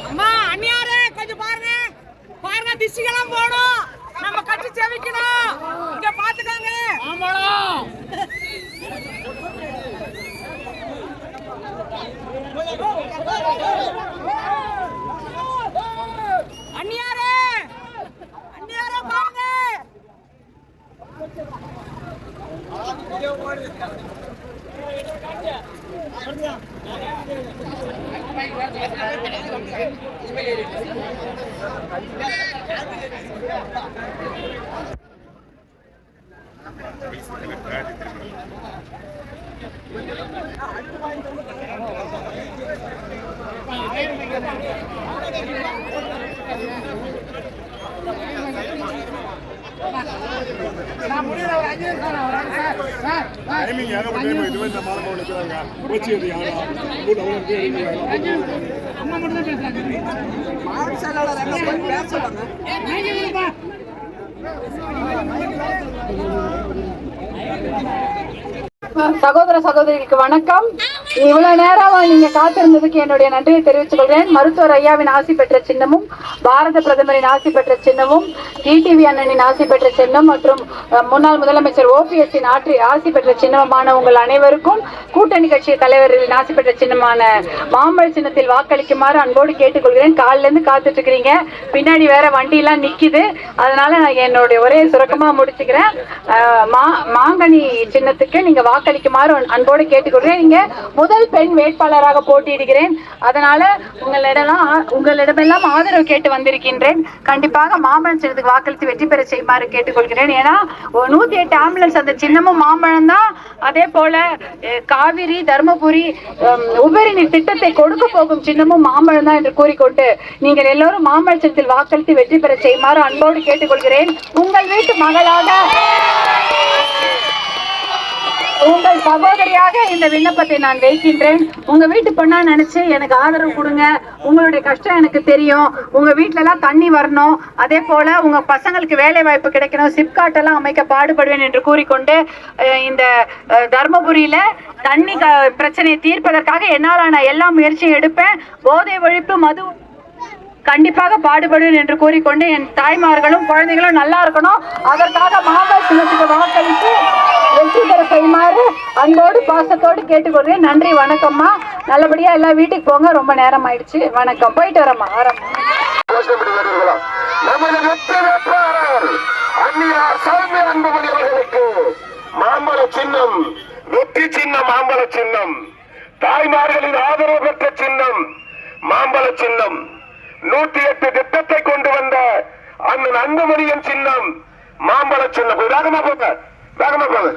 அம்மா அண்ணியாரே கொஞ்சம் பாருங்க பாருங்க, திஷ்டிகளாம் போடும், நம்ம கட்சி செவிக்கணும், இங்க பாத்துக்காங்க. அண்ணியாரே அண்ணியாரே பாருங்க. சகோதர சகோதரிக்கு வணக்கம். இவ்வளவு நேரம் நீங்க காத்திருந்ததுக்கு என்னுடைய நன்றியை தெரிவித்துக் கொள்கிறேன். மருத்துவர் ஐயாவின் ஆசி பெற்ற சின்னமும், பாரத பிரதமரின் ஆசி பெற்ற சின்னமும், டிடிவி அண்ணனின் ஆசி பெற்ற சின்னம் மற்றும் முன்னாள் முதலமைச்சர் ஓபிஎஸ்ஸின் ஆசி பெற்ற சின்னமான உங்கள் அனைவருக்கும் கூட்டணி கட்சி தலைவர்களின் ஆசி பெற்ற சின்னமான மாம்பழ சின்னத்தில் வாக்களிக்குமாறு அன்போடு கேட்டுக்கொள்கிறேன். காலில இருந்து காத்துட்டு இருக்கிறீங்க, பின்னாடி வேற வண்டி எல்லாம் நிக்குது, அதனால நான் என்னுடைய ஒரே சுருக்கமா முடிச்சுக்கிறேன். மாங்கனி சின்னத்துக்கு நீங்க வாக்களிக்குமாறு அன்போடு கேட்டுக்கொள்கிறேன். நீங்க முதல் பெண் வேட்பாளராக போட்டியிடுகிறேன், அதனால உங்களிடமெல்லாம் ஆதரவு கேட்டு வந்திருக்கின்றேன். கண்டிப்பாக மாம்பழம் சின்னத்துக்கு வாக்களித்து வெற்றி பெற செய்யுமாறு கேட்டுக்கொள்கிறேன். ஏன்னா 108 ஆம்புலன்ஸ் அந்த சின்னமும் மாம்பழம் தான். அதே போல காவிரி, தர்மபுரி உபரி நீர் திட்டத்தை கொடுக்க போகும் சின்னமும் மாம்பழம் தான் என்று கூறிக்கொண்டு நீங்கள் எல்லோரும் மாம்பழ சின்னத்தில் வாக்களித்து வெற்றி பெற செய்யுமாறு அன்போடு கேட்டுக்கொள்கிறேன். உங்கள் வீட்டு மகளாக, உங்கள் சகோதரியாக இந்த விண்ணப்பத்தை நான் வைக்கின்றேன். உங்க வீட்டு பொண்ணா நினைச்சு எனக்கு ஆதரவு கொடுங்க. உங்களுடைய கஷ்டம் எனக்கு தெரியும். உங்க வீட்டுல எல்லாம் தண்ணி வரணும், அதே போல உங்க பசங்களுக்கு வேலை வாய்ப்பு கிடைக்கணும், சிப்காட் எல்லாம் அமைக்க பாடுபடுவேன் என்று கூறிக்கொண்டு இந்த தர்மபுரியில தண்ணி பிரச்சனையை தீர்ப்பதற்காக என்னாலான எல்லா முயற்சியும் எடுப்பேன். போதை ஒழிப்பு, மது கண்டிப்பாக பாடுபடுவேன் என்று கூறிக்கொண்டு என் தாய்மார்களும் குழந்தைகளும் நல்லா இருக்கணும், அதற்காக மாம்பழ சின்னத்துக்கு வாக்களித்து வெற்றி பெற செய்யுமாறு அன்போடு பாசத்தோடு கேட்டுக்கொள்கிறேன். நன்றி, வணக்கம்மா. நல்லபடியா எல்லா வீட்டுக்கு போங்க, ரொம்ப நேரம் ஆயிடுச்சு. வணக்கம், போயிட்டு வரம்மா. மாம்பழ சின்னம் வெற்றி சின்னம், மாம்பழ சின்னம் தாய்மார்களின் ஆதரவு பெற்ற சின்னம் மாம்பழ சின்னம். 108 திட்டத்தை கொண்டு வந்த அண்ணன் அன்புமணியின் சின்னம் மாம்பழ சின்னம். வேகமா போங்க, வேகமா போங்க.